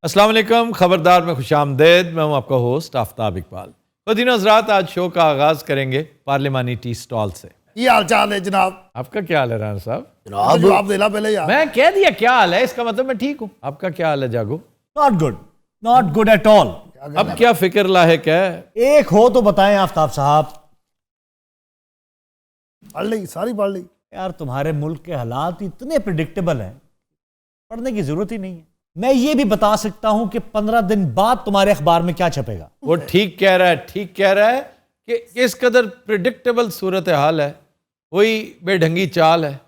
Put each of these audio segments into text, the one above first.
अस्सलाम वालेकुम, खबरदार में खुशामदेद। मैं हूं आपका होस्ट आफ्ताब इकबाल। खुदीन हज़रात, आज शो का आगाज़ करेंगे पार्लिमानी टी स्टॉल से। ये हाल चाल है जनाब? आपका क्या हाल है राना साहब? जवाब देना पहले यार। मैं कह दिया क्या हाल है, इसका मतलब मैं ठीक हूँ। आपका क्या हाल है जागो? Not good at all. अब क्या फिक्र लाहिक है? एक हो तो बताएं आफ्ताब साहब। पढ़ ली, सारी पढ़ ली। यार तुम्हारे मुल्क के हालात इतने प्रिडिक्टेबल हैं, पढ़ने की जरूरत ही नहीं है। मैं ये भी बता सकता हूं कि 15 दिन बाद तुम्हारे अखबार में क्या छपेगा। वो ठीक कह रहा है, ठीक कह रहा है कि इस कदर प्रिडिक्टेबल सूरत हाल है, वही बेढंगी चाल है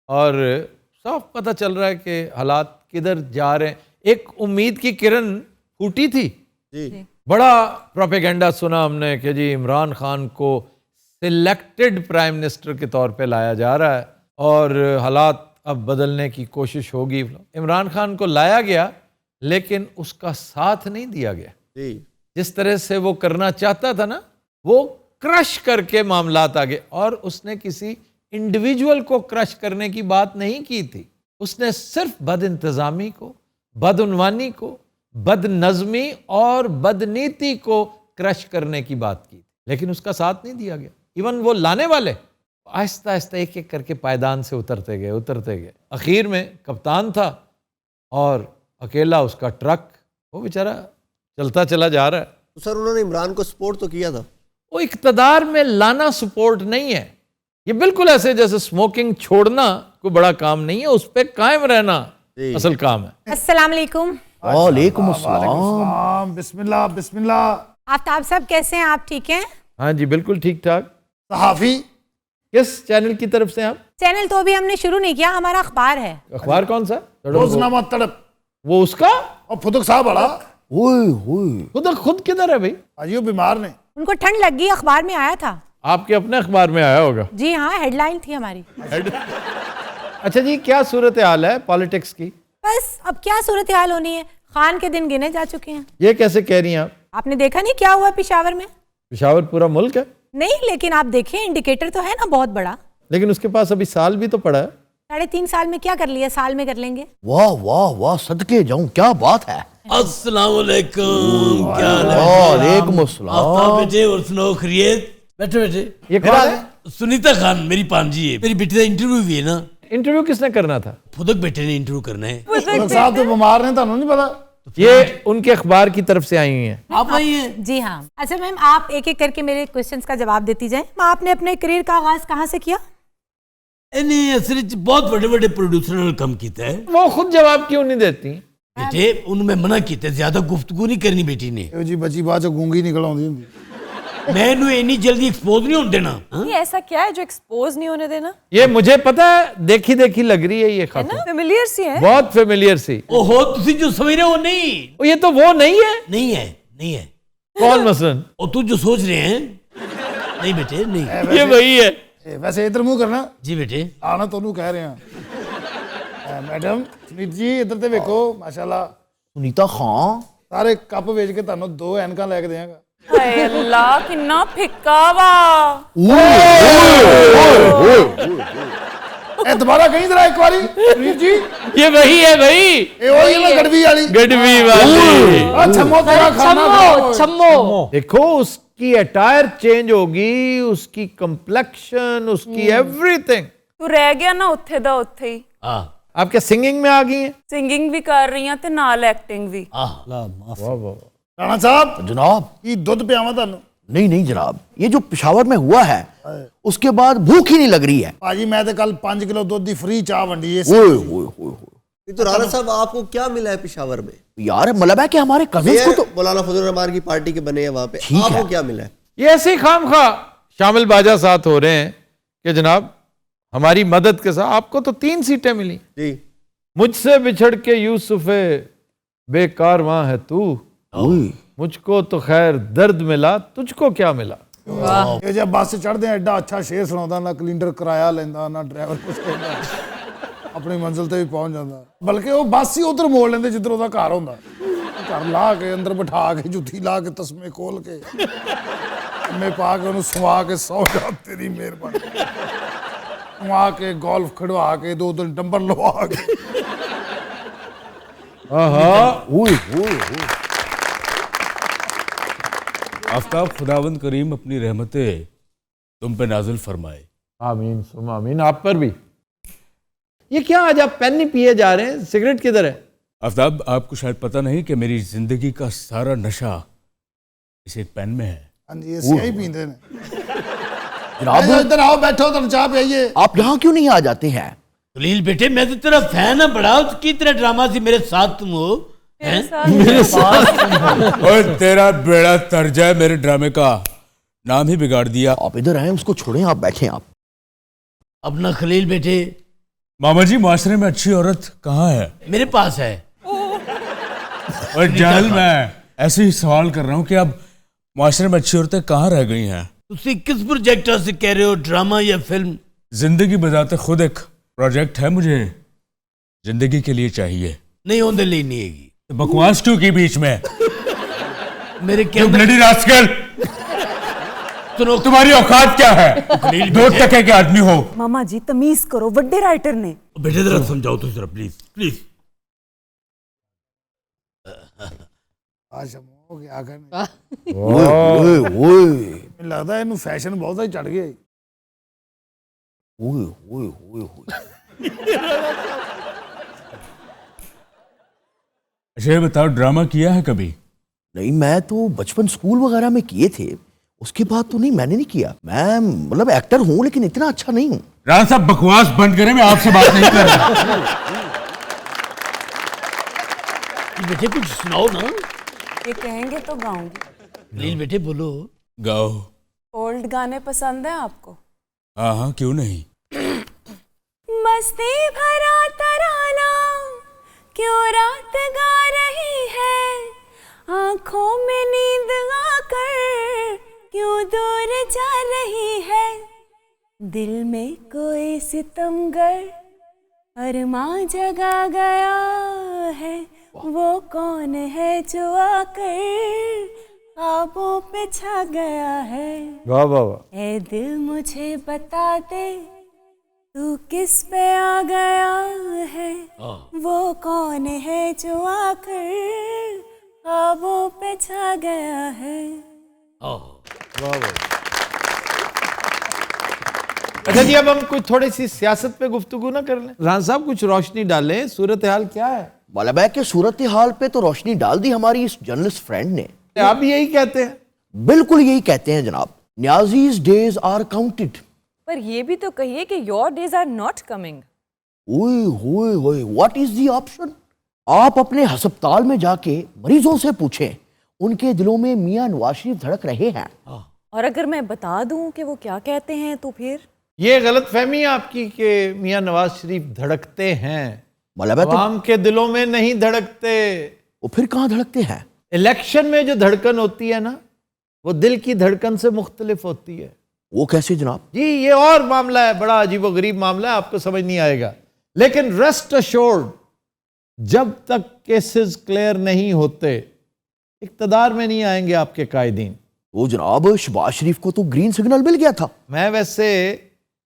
और साफ पता चल रहा है कि हालात किधर जा रहे हैं। एक उम्मीद की किरण फूटी थी जी। बड़ा प्रोपेगेंडा सुना हमने कि जी इमरान खान को सिलेक्टेड प्राइम मिनिस्टर के तौर पे लाया जा रहा है और हालात अब बदलने की कोशिश होगी। इमरान खान को लाया गया लेकिन उसका साथ नहीं दिया गया जी। जिस तरह से वो करना चाहता था ना, वो क्रश करके मामलात आगे। और उसने किसी इंडिविजुअल को क्रश करने की बात नहीं की थी, उसने सिर्फ बद इंतजामी को, बदउनवानी को, बदनज़मी और बदनीति को क्रश करने की बात की, लेकिन उसका साथ नहीं दिया गया। इवन वो लाने वाले आहिस्ता आहिस्ता एक एक करके पायदान से उतरते गए। आखिर में कप्तान था और अकेला उसका ट्रक, वो बेचारा चलता चला जा रहा है। तो सर उन्होंने इमरान को सपोर्ट तो किया था। वो इक़्तिदार में लाना सपोर्ट नहीं है, ये बिल्कुल ऐसे जैसे स्मोकिंग छोड़ना कोई बड़ा काम नहीं है, उस पर कायम रहना असल काम है। अस्सलाम वालेकुम। वालेकुम अस्सलाम। बिस्मिल्लाह बिस्मिल्लाह। आफ्ताब साहब कैसे हैं आप? ठीक हैं? हाँ जी, बिल्कुल ठीक ठाक। सहाफी किस चैनल की तरफ से आप? चैनल तो अभी हमने शुरू नहीं किया, हमारा अखबार है। अखबार कौन सा? रोजनामा तड़प। वो उसका और फुदक साहब बड़ा खुद किधर है भाई? आज वो बीमार ने, उनको ठंड लग गई, अखबार में आया था। आपके अपने अखबार में आया होगा? जी हाँ, हेडलाइन थी हमारी। अच्छा जी, क्या सूरत हाल है पॉलिटिक्स की? बस अब क्या सूरत हाल होनी है, खान के दिन गिने जा चुके हैं। ये कैसे कह रही हैं आप? आपने देखा नहीं क्या हुआ पेशावर में? पेशावर पूरा मुल्क है? नहीं, लेकिन आप देखें, इंडिकेटर तो है ना बहुत बड़ा। लेकिन उसके पास अभी साल भी तो पड़ा है। 3.5 साल में क्या कर लिया, साल में कर लेंगे। वाह वाह वाह, सदके जाऊं, क्या बात है। अस्सलाम वालेकुम। क्या हाल है? वालेकुम अस्सलाम। आफ्ताब बेटे, और सुनाओ खैरियत? बैठे बैठे। ये कौन है? सुनीता खान मेरी भांजी है। मेरी बेटी का इंटरव्यू भी है ना। इंटरव्यू किसने करना था? फुदक बेटे ने इंटरव्यू करना है। फुदक साहब तो बीमार ने, ਤੁਹਾਨੂੰ नहीं पता? ये उनके अखबार की तरफ से आई हुई हैं। आप आई हैं? जी हाँ। अच्छा मैम, आप एक एक करके मेरे क्वेश्चंस का जवाब देती जाएं। आपने अपने करियर का आगाज कहाँ से किया? नहीं, असल बहुत बड़े बड़े प्रोड्यूसर ने कम किया है। वो खुद जवाब क्यों नहीं देती? बेटे उनमें मना किया, ज्यादा गुफ्तगू नहीं करनी बेटी ने। जी बची बात गूंगी निकल आती हुंदी। मैं इतनी जल्दी एक्सपोज नहीं होने देना। ये ऐसा क्या है जो एक्सपोज नहीं होने देना? ये मुझे पता है, देखी देखी लग रही है ये खातून, फेमिलियर सी है, बहुत फेमिलियर सी। ओहो, तुसी जो समझ रहे हो नहीं। ये तो वो नहीं है। नहीं है, नहीं है। कौन मसलन? और तू जो सोच रहे हैं, नहीं बेटे नहीं, ये वही है। वैसे इधर मुंह करना जी बेटे। आना तो कह रहे हैं। मैडम सुनीत जी इधर ते देखो, माशाल्लाह सुनीता खान सारे कप वेच के ਤੁਹਾਨੂੰ 2 ਐਨਕਾਂ ਲੈ ਕੇ ਦੇਵਾਂਗਾ। हाय अल्लाह कितना फिक्का वा। ए दोबारा कहीं जरा एक बारी सुनीत जी। ये वही है भाई, ए वही है ना गड़वी वाली। गड़वी वाली। छम्मो तेरा खाना छम्मो। देखो उसकी अटायर चेंज होगी, उसकी कंप्लेक्शन, उसकी एवरीथिंग। तू रह गया ना उत्थे दा उत्थे ही। आप क्या सिंगिंग में आ गई हैं? सिंगिंग भी कर रही हैं ते नाल एक्टिंग भी। वाह वाह। राणा साहब जनाब। ये दूध पियावा ਤੁਹਾਨੂੰ? नहीं नहीं जनाब, ये जो पेशावर में हुआ है उसके बाद भूख ही नहीं लग रही है। भाजी मैं तो कल 5 किलो दूध की फ्री चाह वंडी है। ओए ओए ओए। तो राणा साहब आपको क्या मिला है पेशावर में? यार मतलब है कि हमारे कजिन्स को तो मौलाना फजल रहमान की पार्टी के बने हैं वहां पे, आपको क्या मिला है? ये ऐसे ही खामखा शामिल बाजा साथ हो रहे हैं कि जनाब हमारी मदद के साथ आपको तो 3 सीटें मिली जी। मुझसे बिछड़ के यूसुफे बेकार वहां है तू, मुझको तो खैर दर्द मिला, तुझको क्या मिला? ये जब बस चढ़ते हैं एडा अच्छा शेर सुनाता, ना कलिंडर किराया लेंदा, ना ड्राइवर कुछ कहता, अपनी मंजिल ते भी पहुंच जाता। बल्कि वो बस ही उधर मोड़ लेंदे जिधर उसदा घर होंदा। घर ला के अंदर बिठा के जुत्ती ला के तस्मे खोल के मैं पा के उन्हें सुवा के 100 जा तेरी मेहरबानी, सुवा के गोल्फ खड़वा के 2 दिन डंबर लवा के आफ्ताब खुदावंद करीम अपनी रहमतें तुम पे नाजिल फरमाए। आमीन सुम आमीन। आप पर भी। ये क्या आज आप पेन नहीं पिए जा रहे हैं? सिगरेट किधर है? आफ्ताब, आपको शायद पता नहीं कि मेरी जिंदगी का सारा नशा इस एक पेन में है। हाँ जी, ये स्याही पीते हैं। जनाब इधर आओ, बैठो, तुम चाय पिए। आप यहाँ क्यों नहीं आ जाते हैं? खलील बेटे, मैं तो तेरा फैन है बड़ा, उसकी तरह ड्रामा से मेरे साथ तुम हो। और तेरा बेड़ा तर्ज है, मेरे ड्रामे का नाम ही बिगाड़ दिया। आप इधर आए, उसको छोड़ें, आप बैठे आप। अपना खलील बेटे। मामा जी, मुआशरे में अच्छी औरत कहाँ है? मेरे पास है। और जाहिल, मैं ऐसे ही सवाल कर रहा हूँ कि अब मुआशरे में अच्छी औरतें कहाँ रह गई हैं? तुसी किस प्रोजेक्ट से कह रहे हो, ड्रामा या फिल्म? जिंदगी बजाते खुद एक प्रोजेक्ट है, मुझे जिंदगी के लिए चाहिए। नहीं होने ली नहीं है। तो बकवास क्यों की बीच में? मेरे क्या ब्लडी रास्कल, सुनो, तुम्हारी औकात क्या है? 2 टके के आदमी हो। मामा जी तमीज करो, बड़े राइटर ने। बेटे जरा समझाओ तो जरा, प्लीज प्लीज। आज हो गया करने। ओए ओए लगता है इन्हें फैशन बहुत ही चढ़ गया। ओए ओए ओए ओए। अच्छा, ये बताओ, ड्रामा किया है कभी? नहीं, मैं तो बचपन स्कूल वगैरह में किए थे, उसके बाद तो नहीं, मैंने नहीं किया। मैं मतलब एक्टर हूँ, लेकिन इतना अच्छा नहीं हूँ। राणा साहब, बकवास बंद करें, मैं आपसे बात नहीं कर रहा। बेटे कुछ सुनाओ ना। ये कहेंगे तो गाऊंगी। लील बेटे बोलो। गाओ। ओल्ड गाने पसंद है आपको? हाँ हाँ, क्यों नहीं। मस्ती भरा तराना क्यों रात गा रही है, आंखों में नींद आकर क्यों दूर जा रही है, दिल में कोई सितमगर अरमां जगा गया है, वो कौन है जो आकर ख्वाबों पे छा गया है। वाह वाह वाह। ए दिल मुझे बता दे तू किस पे आ गया है, वो कौन है जो आकर ख्वाबों पे छा गया है। अच्छा जी, अब हम कुछ थोड़ी सी सियासत पे गुफ्तगू ना कर लें? राणा साहब कुछ रोशनी डालें, सूरत हाल क्या है? मौलाना के सूरत हाल पे तो रोशनी डाल दी हमारी इस जर्नलिस्ट फ्रेंड ने। आप भी यही कहते हैं? बिल्कुल यही कहते हैं जनाब। न्याजीज डेज आर काउंटेड। पर ये भी तो कहिए कि your days are not coming. ओए होए होए, व्हाट इज द ऑप्शन? आप अपने अस्पताल में जाके मरीजों से पूछें, उनके दिलों में मियां नवाज शरीफ धड़क रहे हैं। और अगर मैं बता दूं कि वो क्या कहते हैं तो फिर? ये गलत फहमी है आपकी कि मियां नवाज शरीफ धड़कते हैं। मौलाना तो आवाम के दिलों में नहीं धड़कते। वो फिर कहाँ धड़कते हैं? इलेक्शन में जो धड़कन होती है ना, वो दिल की धड़कन से मुख्तलिफ होती है। वो कैसे जनाब? जी, ये और मामला है, बड़ा अजीबोगरीब मामला है, आपको समझ नहीं आएगा। लेकिन रेस्ट अश्योर्ड, जब तक केसेस क्लियर नहीं होते, इक्तदार में नहीं आएंगे आपके कायदीन। वो जनाब, शहबाज शरीफ को तो ग्रीन सिग्नल मिल गया था। मैं वैसे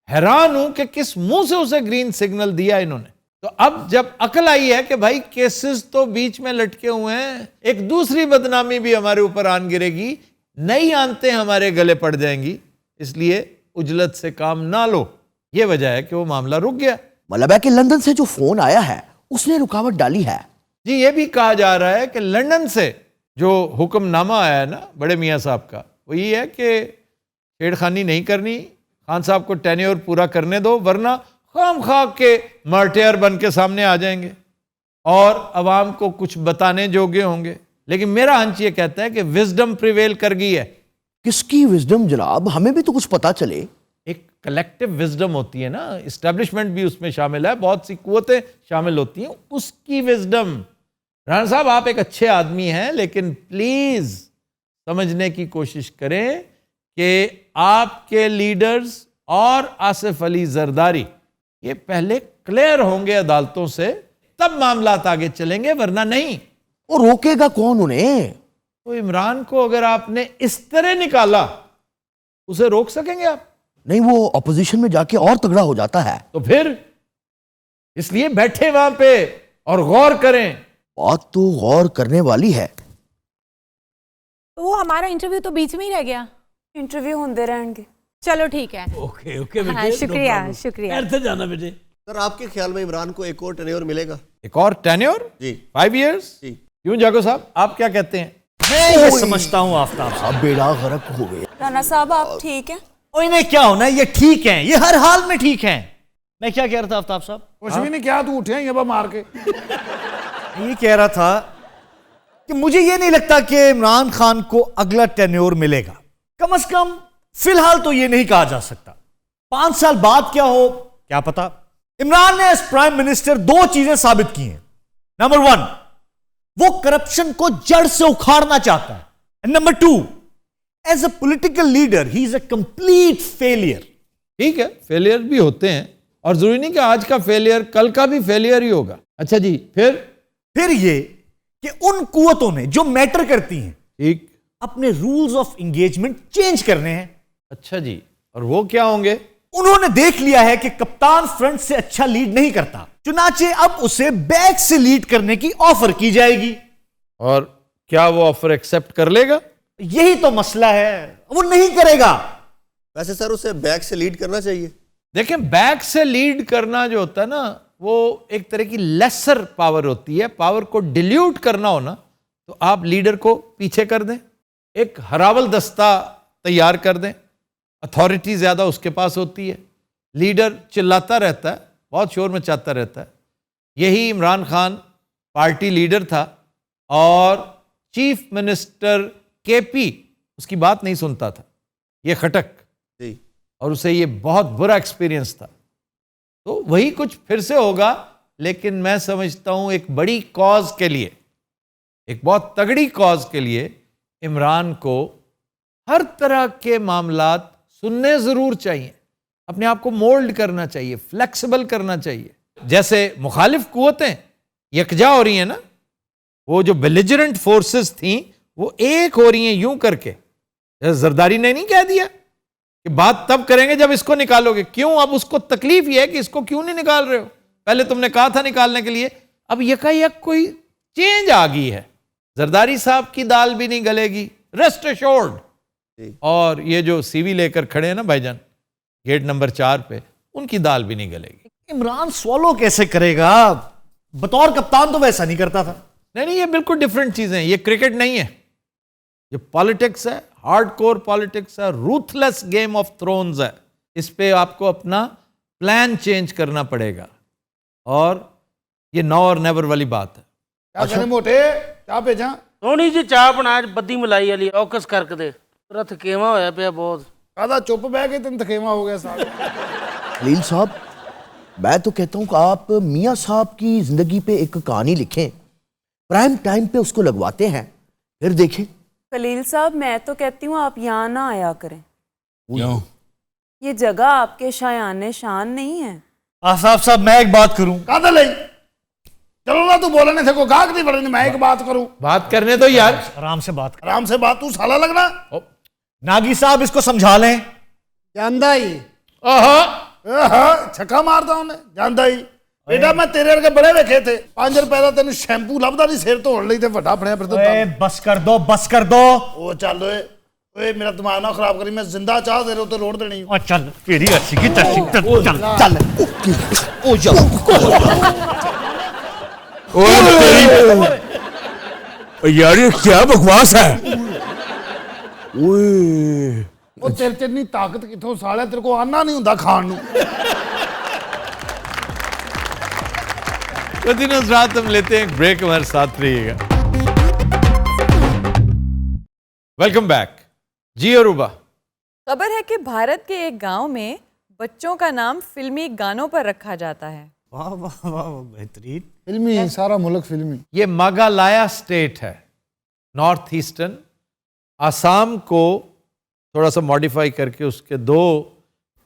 हैरान हूं कि किस मुंह से उसे ग्रीन सिग्नल दिया इन्होंने। तो अब जब अकल आई है कि भाई केसेस तो बीच में लटके हुए हैं, एक दूसरी बदनामी भी हमारे ऊपर आन गिरेगी, नई आनतें हमारे गले पड़ जाएंगी, इसलिए उजलत से काम ना लो। ये वजह है कि वो मामला रुक गया। मतलब कि लंदन से जो फोन आया है उसने रुकावट डाली है। जी, ये भी कहा जा रहा है कि लंदन से जो हुक्मनामा आया है ना बड़े मियाँ साहब का, वो ये है कि छेड़खानी नहीं करनी, खान साहब को टेन्योर पूरा करने दो, वरना खाम खा के मार्टियर बन के सामने आ जाएंगे और अवाम को कुछ बताने जोगे होंगे। लेकिन मेरा हंच ये कहता है कि विजडम प्रिवेल कर गई है। किसकी विजडम जनाब? हमें भी तो कुछ पता चले। एक कलेक्टिव विजडम होती है ना, इस्टेब्लिशमेंट भी उसमें शामिल है, बहुत सी कुव्वतें शामिल होती हैं, उसकी विजडम। राणा साहब, आप एक अच्छे आदमी हैं, लेकिन प्लीज समझने की कोशिश करें कि आपके लीडर्स और आसिफ अली जरदारी ये पहले क्लियर होंगे अदालतों से, तब मामलात आगे चलेंगे, वरना नहीं। और रोकेगा कौन उन्हें? तो इमरान को अगर आपने इस तरह निकाला, उसे रोक सकेंगे आप? नहीं, वो ऑपोजिशन में जाके और तगड़ा हो जाता है। तो फिर इसलिए बैठे वहां पे और गौर करें बात तो गौर करने वाली है। तो वो हमारा इंटरव्यू तो बीच में ही रह गया। इंटरव्यू होते रहेंगे। चलो ठीक है। ओके ओके हाँ, शुक्रिया शुक्रिया। से जाना बेटे। सर आपके ख्याल में इमरान को एक और टेन्योर मिलेगा? एक और टेन्योर? जी 5 years? जी। क्यों जागो साहब, आप क्या कहते हैं? मैं ये समझता हूँ आफ्ताब साहब, अब बेड़ा गर्क हो गया। राना साहब आप ठीक हैं? और इन्हें क्या होना है, ये ठीक हैं, ये हर हाल में ठीक हैं। मैं क्या कह रहा था आफ्ताब साहब? कुछ भी नहीं, क्या तू उठे ये मार के? ये कह रहा था कि मुझे ये नहीं लगता कि इमरान खान को अगला टेन्योर मिलेगा। कम से कम फिलहाल तो ये नहीं कहा जा सकता। 5 साल बाद क्या हो क्या पता। इमरान ने एज प्राइम मिनिस्टर 2 चीजें साबित की हैं। नंबर 1, वो करप्शन को जड़ से उखाड़ना चाहता है। And number 2, as a political leader he is a complete failure. ठीक है, फेलियर भी होते हैं, और जरूरी नहीं कि आज का फेलियर कल का भी फेलियर ही होगा। अच्छा जी, फिर ये कि उन कुव्वतों ने जो मैटर करती हैं ठीक, अपने रूल्स ऑफ एंगेजमेंट चेंज करने हैं। अच्छा जी, और वो क्या होंगे? उन्होंने देख लिया है कि कप्तान फ्रंट से अच्छा लीड नहीं करता, चुनाचे अब उसे बैक से लीड करने की ऑफर की जाएगी। और क्या वो ऑफर एक्सेप्ट कर लेगा? यही तो मसला है, वो नहीं करेगा। वैसे सर उसे बैक से लीड करना चाहिए। देखें, बैक से लीड करना जो होता है ना, वो एक तरह की लेसर पावर होती है। पावर को डिल्यूट करना हो ना, तो आप लीडर को पीछे कर दें, एक हरावल दस्ता तैयार कर दें। अथॉरिटी ज्यादा उसके पास होती है, लीडर चिल्लाता रहता है, बहुत शोर मचाता रहता है। यही इमरान खान पार्टी लीडर था और चीफ मिनिस्टर केपी उसकी बात नहीं सुनता था, ये खटक जी। और उसे ये बहुत बुरा एक्सपीरियंस था। तो वही कुछ फिर से होगा, लेकिन मैं समझता हूं एक बड़ी कॉज के लिए, एक बहुत तगड़ी कॉज के लिए इमरान को हर तरह के मामलात सुनने जरूर चाहिए, अपने आप को मोल्ड करना चाहिए, फ्लेक्सिबल करना चाहिए। जैसे मुखालिफ कुव्वतें यकजा हो रही हैं ना, वो जो बेलिजरेंट फोर्सेस थी वो एक हो रही हैं यूं करके। जैसे जरदारी ने नहीं कह दिया कि बात तब करेंगे जब इसको निकालोगे। क्यों? अब उसको तकलीफ यह है कि इसको क्यों नहीं निकाल रहे हो, पहले तुमने कहा था निकालने के लिए। अब यकायक कोई चेंज आ गई है, जरदारी साहब की दाल भी नहीं गलेगी, रेस्ट एश्योर्ड। और ये जो सीवी लेकर खड़े हैं ना भाईजान गेट नंबर 4 पे, उनकी दाल भी नहीं गलेगी। इमरान स्वॉलो कैसे करेगा? बतौर कप्तान तो वैसा नहीं करता था। नहीं, ये बिल्कुल डिफरेंट चीजें हैं। ये क्रिकेट नहीं है, ये पॉलिटिक्स है, हार्डकोर पॉलिटिक्स है, रूथलेस गेम ऑफ थ्रोन्स है। इस पे आपको अपना प्लान चेंज करना पड़ेगा, और ये नाउ और नेवर वाली बात है। क्या करे मोटे, क्या भेजा? सोनी जी चाह बना बद्दी मलाई वाली औकस करके दे, पूरा थकेवा होया पिया बहुत। कादा चुप बह के तेन थकेवा हो गया साहब। खलील साहब, मैं तो कहता हूं कि आप मियां साहब की जिंदगी पे एक कहानी लिखें, प्राइम टाइम पे उसको लगवाते हैं, फिर देखें। खलील साहब मैं तो कहती हूँ आप यहाँ ना आया करें। क्यों? ये जगह आपके शायान शान नहीं है। आसाफ साहब मैं एक बात करूं। कादा ले चलो ना, तू बोलने थे को गाहक नहीं बढ़ने, मैं एक बात करूं। बात करने तो यार, आराम से बात कर। आराम से बात, तू साला लगना। नागी साहब इसको समझा लें। जानदा ही छक्का मारदा उन्हें, जानदा ही। बेटा मैं तेरे वर्गे बड़े वेखे थे, 5 रुपए का तेन शैंपू लभदा नहीं सिर धोण लई ते वड्डा फड़िया फिरदा। ओए बस कर दो, बस कर दो। ओ चल ओए, ओए मेरा दिमाग ना खराब करी, मैं जिंदा चाह तेरे उत्ते रोड देनी। ओ चल तेरी अच्छी की चल चल चल। ओ जाओ। यार ये क्या बकवास है? ओए ओ तेरे च इतनी ताकत किथों साले, तेरे को आना नहीं हुंदा खान नू। तो दिनों रात हम लेते हैं एक ब्रेक, हमारे साथ रहिएगा। Welcome back. जी अरूबा, खबर है कि भारत के एक गांव में बच्चों का नाम फिल्मी गानों पर रखा जाता है। वाह वाह वाह, बेहतरीन। फिल्मी, सारा मुल्क फिल्मी। ये मेघालय स्टेट है, नॉर्थ ईस्टर्न आसाम को थोड़ा सा मॉडिफाई करके उसके 2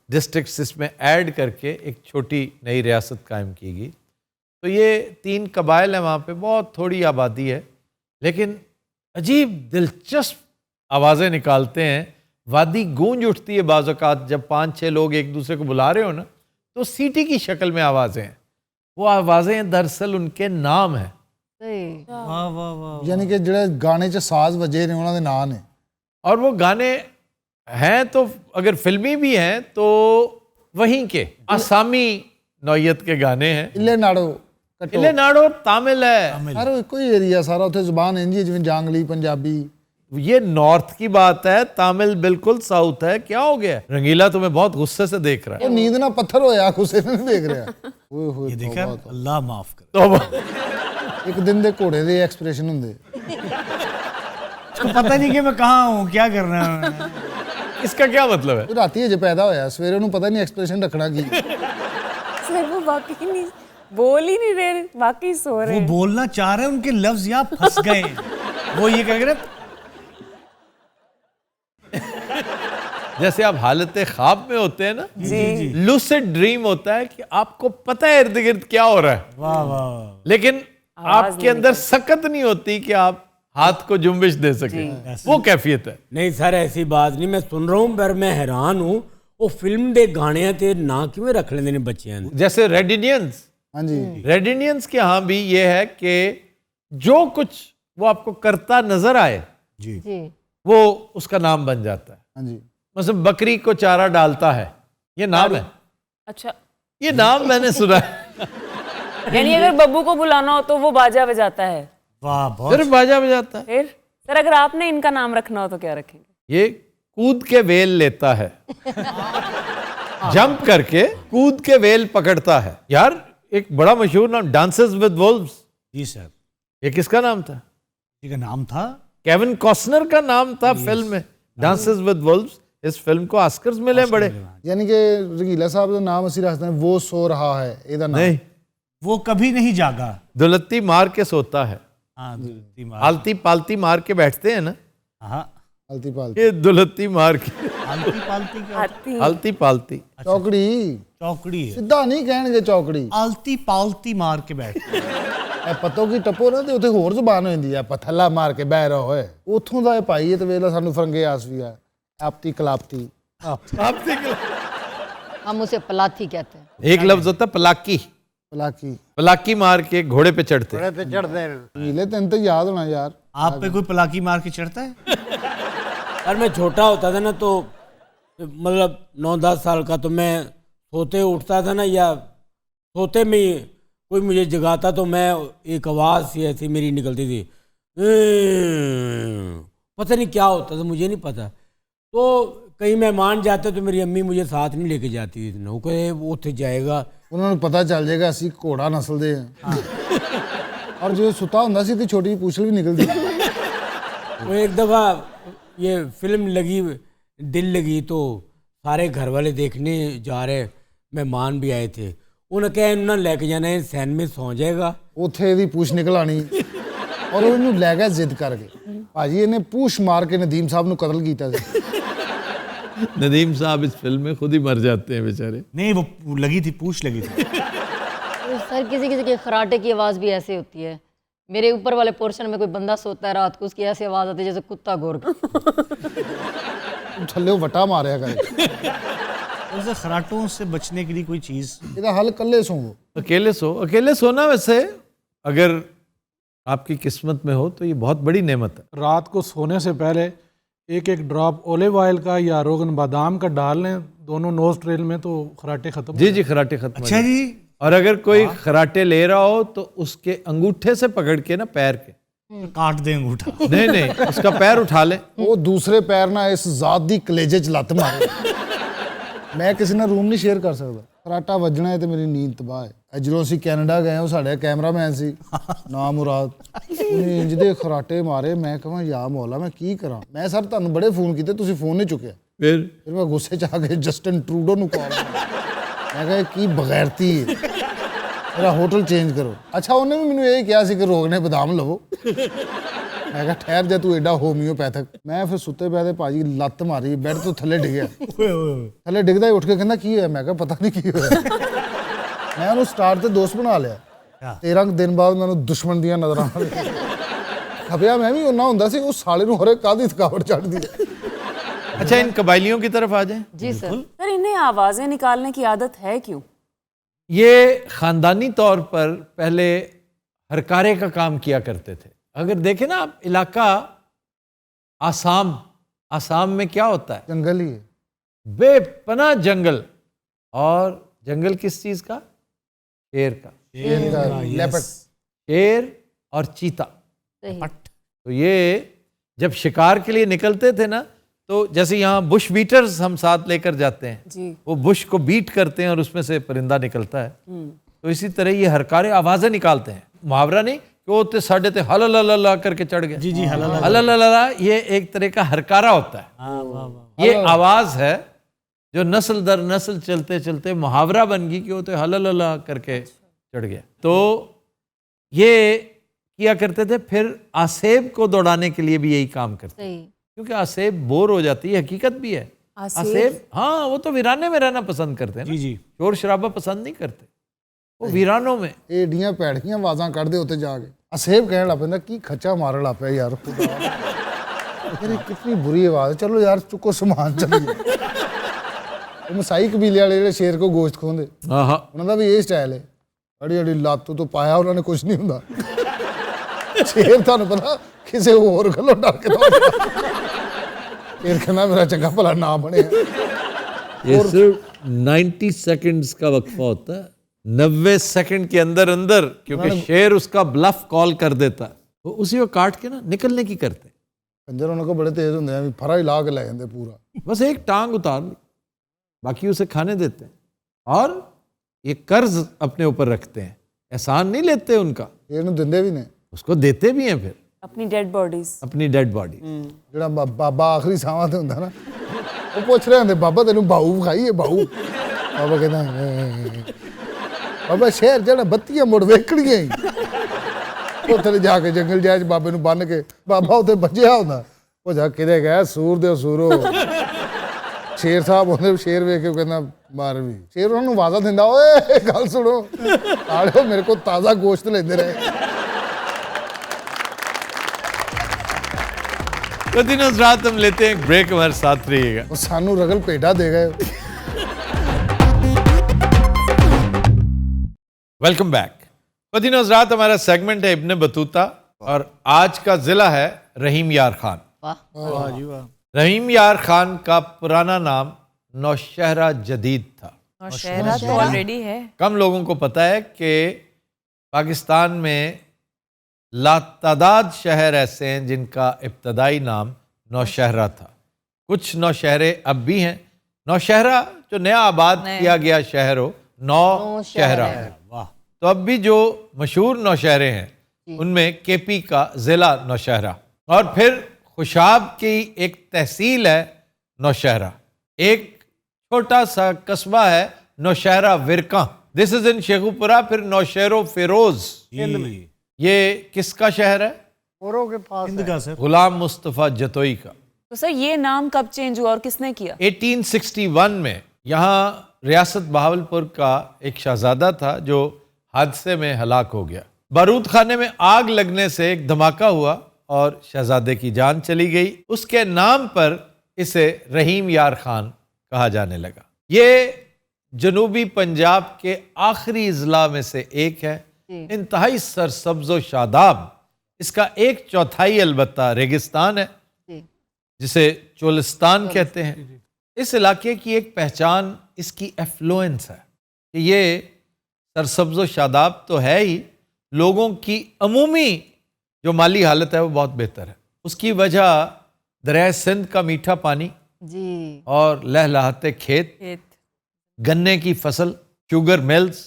डिस्ट्रिक्ट्स इसमें ऐड करके एक छोटी नई रियासत कायम की गई। तो ये 3 कबाइल हैं वहाँ पे, बहुत थोड़ी आबादी है, लेकिन अजीब दिलचस्प आवाज़ें निकालते हैं। वादी गूंज उठती है बाज़ औक़ात, जब 5-6 लोग एक दूसरे को बुला रहे हो ना, तो सीटी की शक्ल में आवाज़ें हैं। वो आवाज़ें दरअसल उनके नाम हैं। वाह वाह वाह। यानी कि ਜਿਹੜੇ ਗਾਣੇ 'ਚ ਸਾਜ਼ ਵੱਜੇ ਨੇ ਉਹਨਾਂ ਦੇ ਨਾਂ ਨੇ। और वो गाने हैं तो अगर फिल्मी भी हैं तो वहीं के आसामी नौयत के गाने हैं। ਇਲੇ ਨਾੜੋ ਕੱਟੋ। इले नाडो तामिल है। ਸਾਰਾ ਇੱਕੋ ਹੀ ਏਰੀਆ ਸਾਰਾ, ਉੱਥੇ ਜ਼ੁਬਾਨ ਇੰਜੀ ਜਿਵੇਂ ਜਾਂਗਲੀ ਪੰਜਾਬੀ। ये नॉर्थ की बात है, तामिल बिल्कुल साउथ है। क्या हो गया? रंगीला तुम्हें बहुत गुस्से से देख रहा ਉਹ ਨੀਂਦ ਨਾਲ ਪੱਥਰ ਹੋਇਆ, ਗੁੱਸੇ ਨਾਲ ਨਹੀਂ ਦੇਖ ਰਿਹਾ। ਓਏ ਹੋਏ ये देखा, अल्लाह माफ कर। है। ਇੱਕ ਦਿਨ ਦੇ ਘੋੜੇ ਦੇ ਐਕਸਪ੍ਰੈਸ਼ਨ ਹੁੰਦੇ। इसको पता नहीं कि मैं कहाँ हूँ, क्या कर रहा हूँ। इसका क्या मतलब है? ਉਹ ਰਾਤੀ ਅਜੇ ਪੈਦਾ ਹੋਇਆ, ਸਵੇਰੇ ਉਹਨੂੰ ਪਤਾ ਨਹੀਂ ਐਕਸਪ੍ਰੈਸ਼ਨ ਰੱਖਣਾ ਕੀ। सर वो वाकई नहीं बोल ही नहीं रहे, वाकई सो रहे वो हैं। बोलना चाह रहे हैं, उनके लफ्ज यहाँ फंस गए। वो ये कह रहे जैसे आप हालत ख्वाब में होते हैं ना, जी लूसिड ड्रीम होता है कि आपको पता है इर्द गिर्द क्या हो रहा है, वाह वाह, लेकिन आपके अंदर सकत नहीं होती कि आप हाथ को जुम्बिश दे सके। वो कैफियत है। नहीं सर ऐसी बात नहीं, मैं सुन रहा हूँ पर मैं हैरान हूँ वो फिल्म दे गाने ते ना क्यों रख लेंदे ने बच्चियां दे। जैसे रेड इंडियंस, हाँ जी, रेड इंडियंस के यहाँ भी ये है कि जो कुछ वो आपको करता नजर आए जी वो उसका नाम बन जाता है। हाँ जी। मतलब बकरी को चारा डालता है, ये नाम है। अच्छा, ये नाम मैंने सुना है। यानी अगर बब्बू को बुलाना हो तो वो बाजा बजाता है। वाह, बहुत सिर्फ बाजा बजाता है। फिर सर अगर आपने इनका नाम रखना हो तो क्या रखेंगे? ये कूद के वेल लेता है, जंप करके कूद के वेल पकड़ता है। यार एक बड़ा मशहूर नाम, डांसेस विद वोल्व्स। जी सर, ये किसका नाम था? जी का नाम था केविन कॉस्नर का नाम था फिल्म में, डांसेस विद वोल्व्स। इस फिल्म को ऑस्कर्स मिले बड़े। यानी कि रंगीला साहब का नाम ਅਸੀਂ ਰੱਖਦੇ हैं, वो सो रहा है, ਇਹਦਾ ਨਾਮ नहीं, वो कभी नहीं जागा। दुलत्ती मार के सोता है, हाँ, दिमाग। आलती पालती मार के बैठते हैं ना, हाँ, आलती पालती ये दुलत्ती मार के आलती पालती क्या? हाथी। आलती पालती। चौकड़ी चौकड़ी है। ਸਿੱਧਾ ਨਹੀਂ ਕਹਿਣਗੇ ਚੌਕੜੀ। आलती पालती मार के बैठ। ਇਹ ਪਤੋ ਕੀ ਟੱਪੋ ਨਾ ਤੇ ਉੱਥੇ ਹੋਰ ਜ਼ੁਬਾਨ ਹੋ ਜਾਂਦੀ ਆ, ਪਥੱਲਾ ਮਾਰ ਕੇ ਬਹਿ ਰਹਾ ਹੋਏ। ਉੱਥੋਂ ਦਾ ਇਹ ਭਾਈ ਇਹ ਤੇ ਵੇਲਾ ਸਾਨੂੰ ਫਰੰਗੇ ਆਸ ਵੀ ਆ, ਆਪਤੀ ਕਲਾਪਤੀ। हम उसे पलाथी कहते हैं। एक लफ्ज होता है पलाकी। ਪਲਾਕੀ पलाकी मार के घोड़े पे चढ़ते। ਨੀਲੇ ਤੈਨੂੰ ਤਾਂ ਯਾਦ ਹੋਣਾ ਯਾਰ। आप पे कोई पलाकी मार के चढ़ता है? और मैं छोटा होता था ना तो मतलब 9-10 साल का, तो मैं सोते उठता था ना, या सोते में ही कोई मुझे जगाता तो मैं एक आवाज़ सी ऐसी मेरी निकलती थी, पता नहीं क्या होता था, मुझे नहीं पता। तो कहीं मेहमान जाते तो मेरी अम्मी मुझे साथ नहीं लेके जाती थी, नौके वो उठ जाएगा। ਉਹਨਾਂ ਨੂੰ ਪਤਾ ਚੱਲ ਜਾਏਗਾ ਅਸੀਂ ਘੋੜਾ ਨਸਲ ਦੇ ਆ। ਔਰ ਜਦੋਂ ਸੁੱਤਾ ਹੁੰਦਾ ਸੀ ਤੇ ਛੋਟੀ ਜਿਹੀ ਪੂਛਲ ਵੀ ਨਿਕਲਦੀ। वो एक दफ़ा ये फिल्म लगी, दिल लगी, तो सारे घर वाले देखने जा रहे, मेहमान भी आए थे। उन्हें कहा इन्होंने लेके जाना है, सैन में सौ जाएगा। ਉੱਥੇ ਇਹਦੀ ਪੂਛ ਨਿਕਲ ਆਣੀ ਔਰ ਉਹ ਇਹਨੂੰ ਲੈ ਗਿਆ ਜ਼ਿੱਦ ਕਰਕੇ। ਭਾਜੀ ਇਹਨੇ ਪੂਛ ਮਾਰ ਕੇ ਨਦੀਮ ਸਾਹਿਬ ਨੂੰ ਕਤਲ ਕੀਤਾ ਸੀ। नदीम साहब इस फिल्म में खुद ही मर जाते हैं बेचारे। नहीं, वो लगी थी, पूछ लगी थी। तो सर किसी किसी के खराटे की आवाज़ भी ऐसे होती है। मेरे ऊपर वाले पोर्शन में कोई बंदा सोता है रात को, उसकी ऐसी आवाज़ आती है जैसे कुत्ता घोर के। ਥੱਲੇ ਵਟਾ ਮਾਰਿਆ ਕਰੇ। वैसे खराटों से बचने के लिए कोई चीज़? ਇਹਦਾ ਹੱਲ ਕੱਲੇ ਸੌਂਵੋ। अकेले सो, अकेले सोना वैसे अगर आपकी किस्मत में हो तो ये बहुत बड़ी नेमत है। रात को सोने से पहले एक एक ड्रॉप ओलिव ऑयल का या रोगन बादाम का डाल लें दोनों नोज ट्रेल में, तो खराटे खत्म। जी जी, खराटे खत्म। अच्छा जी। और अगर कोई खराटे ले रहा हो तो उसके अंगूठे से पकड़ के ना, पैर के काट दें अंगूठा। नहीं नहीं, उसका पैर उठा ले। ਉਹ ਦੂਸਰੇ ਪੈਰ ਨਾਲ ਇਸ ਜ਼ਾਤ ਦੀ ਕਲੇਜੇ 'ਚ ਲੱਤ ਮਾਰੇ। ਮੈਂ ਕਿਸੇ ਨਾਲ ਰੂਮ ਨਹੀਂ ਸ਼ੇਅਰ ਕਰ ਸਕਦਾ। ਖਰਾਟਾ ਵੱਜਣਾ ਹੈ ਤੇ ਮੇਰੀ ਨੀਂਦ ਤਬਾਹ ਹੈ। ਜਦੋਂ ਅਸੀਂ ਕੈਨੇਡਾ ਗਏ, ਉਹ ਸਾਡੇ ਕੈਮਰਾਮੈਨ ਸੀ ਨਾਮ ਮੁਰਾਦ, ਉਹਨੇ ਇੰਜ ਦੇ ਖਰਾਟੇ ਮਾਰੇ। ਮੈਂ ਕਹਾਂ ਯਾ ਮੌਲਾ ਮੈਂ ਕੀ ਕਰਾਂ। ਮੈਂ ਸਰ ਤੁਹਾਨੂੰ ਬੜੇ ਫੋਨ ਕੀਤੇ, ਤੁਸੀਂ ਫੋਨ ਨਹੀਂ ਚੁੱਕਿਆ। ਫਿਰ ਮੈਂ ਗੁੱਸੇ 'ਚ ਆ ਕੇ ਜਸਟਿਨ ਟਰੂਡੋ ਨੂੰ ਕਾਲ ਮੈਂ ਕਿਹਾ ਕੀ ਬਗੈਰਤੀ ਹੈ, ਮੇਰਾ ਹੋਟਲ ਚੇਂਜ ਕਰੋ। ਅੱਛਾ, ਉਹਨੇ ਵੀ ਮੈਨੂੰ ਇਹ ਕਿਹਾ ਸੀ ਕਿ ਰੋਗਨੇ ਬਦਾਮ ਲਵੋ। ਮੈਂ ਕਿਹਾ ਠਹਿਰ ਜਾ ਤੂੰ ਐਡਾ ਹੋਮਿਓਪੈਥਿਕ। ਮੈਂ ਫਿਰ ਸੁੱਤੇ ਪਏ ਤੇ ਭਾਜੀ ਲੱਤ ਮਾਰੀ, ਬੈੱਡ ਤੋਂ ਥੱਲੇ ਡਿੱਗਿਆ। ਥੱਲੇ ਡਿੱਗਦਾ ਹੀ ਉੱਠ ਕੇ ਕਹਿੰਦਾ ਕੀ ਹੋਇਆ? ਮੈਂ ਕਿਹਾ ਪਤਾ ਨਹੀਂ ਕੀ ਹੋਇਆ। ਮੈਂ ਉਹਨੂੰ ਸਟਾਰਟ ਤੇ ਦੋਸਤ ਬਣਾ ਲਿਆ। 13 ਦਿਨ ਬਾਅਦ ਮੈਨੂੰ ਦੁਸ਼ਮਣ ਦੀਆਂ ਨਜ਼ਰਾਂ ਖਪਿਆ। ਮੈਂ ਵੀ ਉਹਨਾਂ ਹੁੰਦਾ ਸੀ, ਉਹ ਸਾਲੇ ਨੂੰ ਹਰੇ ਕਾਹਦੀ ਥਕਾਵਟ ਚੜ੍ਹਦੀ ਹੈ। अच्छा, इन कबाइलियों की तरफ आ जाएं। जी सर। सर इन्हें आवाजें निकालने की आदत है क्यों? ये खानदानी तौर पर पहले हरकारे का काम किया करते थे। अगर देखें ना आप इलाका आसाम, आसाम में क्या होता है? जंगल ही है, बेपनाह जंगल। और जंगल किस चीज का? शेर का। लेपर्ड, शेर और चीता। तो ये जब शिकार के लिए निकलते थे ना, तो जैसे यहाँ बुश बीटर्स हम साथ लेकर जाते हैं जी। वो बुश को बीट करते हैं और उसमें से परिंदा निकलता है। तो इसी तरह ये हरकारे आवाजें निकालते हैं। मुहावरा नहीं कि वो ते साढ़े ते हलला करके चढ़ गए। जी जी हलला ये एक तरह का हरकारा होता है। ये आवाज है जो नस्ल दर नस्ल चलते चलते मुहावरा बन गई कि वो तो हलला करके चढ़ गया। तो ये किया करते थे। फिर आसेब को दौड़ाने के लिए भी यही काम करते हैं, क्योंकि आसेब बोर हो जाती है। हकीकत भी है आसेब, हाँ वो तो वीराने में रहना पसंद करते हैं ना। जी। शोर शराबा पसंद नहीं करते वो वीरानों में। एडियां पैड़ियां आवाज़ां कढ़दे उत्ते जाके असेब कहने लग पैंदा की खच्चा मारन लग पिया यार, कितनी बुरी आवाज़ है, चलो यार चुको समान चलिए। मसाई कबीले वाले ਜਿਹੜੇ शेर को गोश्त खोंदे, ਉਹਨਾਂ ਦਾ ਵੀ ਇਹ ਸਟਾਈਲ ਹੈ, ਅੜੀ ਅੜੀ ਲੱਤ ਤੋਂ ਪਾਇਆ ਉਹਨਾਂ ਨੇ ਕੁਝ ਨਹੀਂ ਹੁੰਦਾ। शेर ਤੁਹਾਨੂੰ ਪਤਾ ਕਿਸੇ ਹੋਰ ਗੱਲੋਂ ਡਰ ਕੇ ਦੌੜਦਾ, शेर ਕਹਿੰਦਾ ਮੇਰਾ ਚੰਗਾ ਭਲਾ ਨਾ ਬਣਿਆ। ये सिर्फ 90 सेकंड्स का वक्फा होता है, 90 सेकंड के अंदर अंदर, क्योंकि शेर उसका ब्लफ कॉल कर देता है, तो उसी को काट के ना निकलने की करते। कंजर उनको बड़े तेज होंगे हैं, फरा ही ला के ले जाते पूरा। बस एक टांग उतार ली, बाकी उसे खाने देते हैं और ये कर्ज अपने ऊपर रखते हैं, एहसान नहीं लेते उनका। शेर नूं दिंदे भी ने, उसको देते भी हैं फिर अपनी डेड बॉडीज, अपनी डेड बॉडी। ਜਿਹੜਾ ਬਾਬਾ ਆਖਰੀ ਸਾਵਾਂ ਤੇ ਹੁੰਦਾ ਨਾ, ਉਹ ਪੁੱਛ ਰਹੇ ਹੁੰਦੇ ਬਾਬਾ ਤੈਨੂੰ ਬਾਹੂ ਖਾਈਏ ਬਾਹੂ। ਬਾਬਾ ਕਹਿੰਦਾ ਬਾਬਾ ਸ਼ਹਿਰ ਜਿਹੜਾ ਬੱਤੀਆਂ ਮੁੜ ਵੇਖਣੀਆਂ ਹੀ। ਉੱਥੇ ਜਾ ਕੇ ਜੰਗਲ ਜਾਇ ਬਾਬੇ ਨੂੰ ਬੰਨ ਕੇ ਬਾਬਾ ਉੱਥੇ ਵੱਜਿਆ ਹੁੰਦਾ, ਉਹ ਜਾ ਕਿਤੇ ਗਿਆ ਸੂਰ ਦੇ ਸੂਰੋ। ਸ਼ੇਰ ਸਾਹਿਬ ਉਹਦੇ ਸ਼ੇਰ ਵੇਖ ਕੇ ਕਹਿੰਦਾ ਮਾਰ ਵੀ। ਸ਼ੇਰ ਉਹਨਾਂ ਨੂੰ ਆਵਾਜ਼ਾਂ ਦਿੰਦਾ, ਓਏ ਗੱਲ ਸੁਣੋ ਆਲਿਓ ਮੇਰੇ ਕੋਲ ਤਾਜ਼ਾ ਗੋਸ਼ਤ ਲੈਂਦੇ ਰਹੇ। तो दिनों रात हम लेते हैं एक ब्रेक, हमारे साथ रहिएगा। और सानू रगल पेटा दे गए। Welcome back. तो दिनों रात हमारा सेगमेंट है इब्न बतूता और आज का जिला है रहीम यार खान। रहीम यार खान का पुराना नाम नौशहरा जदीद था। नौशहरा तो ऑलरेडी है। कम लोगों को पता है कि पाकिस्तान में लातादाद शहर ऐसे हैं जिनका इब्तदाई नाम नौशहरा था। कुछ नौशहरे अब भी हैं। नौशहरा जो नया आबाद किया गया शहर हो, नौशहरा। तो अब भी जो मशहूर नौशहरे हैं उनमें केपी का ज़िला नौशहरा, और फिर खुशाब की एक तहसील है नौशहरा। एक छोटा सा कस्बा है Nowshera Virkan, this is in Sheikhupura. फिर नौशहरो फिरोज, ये किसका शहर है? औरों के पास हिंद का सर। गुलाम मुस्तफ़ा जतोई का। तो सर ये नाम कब चेंज हुआ और किसने किया? 1861 में यहाँ रियासत बहावलपुर का एक शहजादा था जो हादसे में हलाक हो गया। बारूद खाने में आग लगने से एक धमाका हुआ और शहजादे की जान चली गई। उसके नाम पर इसे रहीम यार खान कहा जाने लगा। ये जनूबी पंजाब के आखिरी अजला में से एक है, इंतहाई सरसब्ज़ो शादाब। इसका 1/4 अलबत्ता रेगिस्तान है जिसे चोलिस्तान कहते हैं। इस इलाके की एक पहचान इसकी एफ्लुएंस है कि ये सरसब्ज़ो शादाब तो है ही, लोगों की अमूमी जो माली हालत है वो बहुत बेहतर है। उसकी वजह दरिया सिंध का मीठा पानी जी और लहलहाते खेत, गन्ने की फसल, शुगर मिल्स।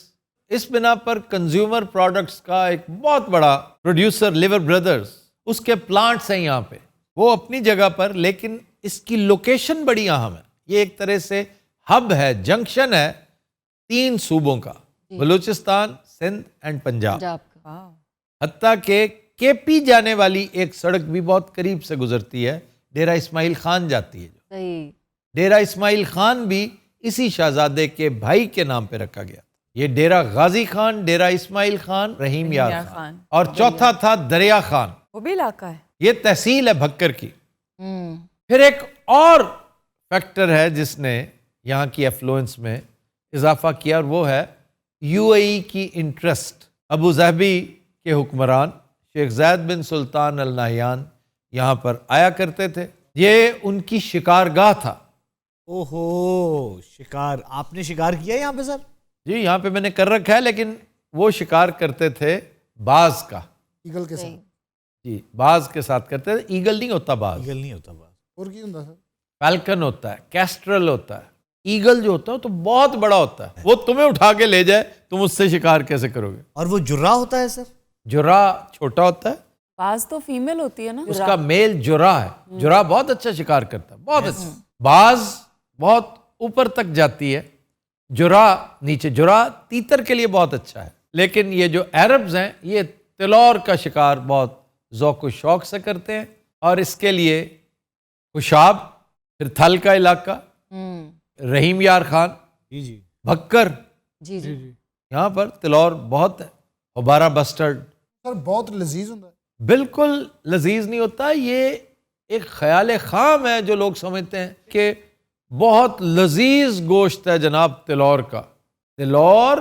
इस बिना पर कंज्यूमर प्रोडक्ट्स का एक बहुत बड़ा प्रोड्यूसर लिवर ब्रदर्स, उसके प्लांट्स हैं यहाँ पे, वो अपनी जगह पर, लेकिन इसकी लोकेशन बड़ी अहम है। ये एक तरह से हब है, जंक्शन है 3 सूबों का, बलूचिस्तान, सिंध एंड पंजाब। हत्ता के केपी जाने वाली एक सड़क भी बहुत करीब से गुजरती है, डेरा इस्माइल खान जाती है। डेरा इस्माइल खान भी इसी शहजादे के भाई के नाम पे रखा गया। ये डेरा गाजी खान, डेरा इस्माइल खान, रहीम यार खान, और चौथा था दरिया खान, वो भी इलाका है। ये तहसील है भक्कर की। फिर एक और फैक्टर है जिसने यहाँ की एफ्लुएंस में इजाफा किया, और वो है यूएई की इंटरेस्ट। अबू ज़हबी के हुक्मरान शेख ज़ैद बिन सुल्तान अल नाहयान यहाँ पर आया करते थे। ये उनकी शिकारगाह था। ओहो, शिकार, आपने शिकार किया यहाँ पे सर? जी यहाँ पे मैंने कर रखा है, लेकिन वो शिकार करते थे बाज का। ईगल के साथ? जी, बाज के साथ करते थे। ईगल नहीं होता बाज। ईगल नहीं होता बाज। और की होता सर? फैल्कन होता है, कैस्ट्रल होता है। ईगल जो होता है तो बहुत बड़ा होता है, वो तुम्हें उठा के ले जाए, तुम उससे शिकार कैसे करोगे? और वो जुर्रा होता है सर? जुर्रा छोटा होता है, बाज तो फीमेल होती है ना? उसका मेल जुर्रा है। जुर्रा बहुत अच्छा शिकार करता है, बहुत अच्छा। बाज बहुत ऊपर तक जाती है, जुर्रा नीचे। जुर्रा तीतर के लिए बहुत अच्छा है। लेकिन ये जो अरब्स हैं, ये तिलौर का शिकार बहुत ज़ौक़ व शौक़ से करते हैं। और इसके लिए खुशाब, फिर थल का इलाका, रहीम यार खान, जी जी, भक्कर, जी जी, यहाँ पर तिलौर बहुत है। होबारा बस्टर्ड सर बहुत लजीज होता है। बिल्कुल लजीज नहीं होता। ये एक ख्याल खाम है जो लोग समझते हैं कि बहुत लजीज गोश्त है जनाब तिलौर का। तिलौर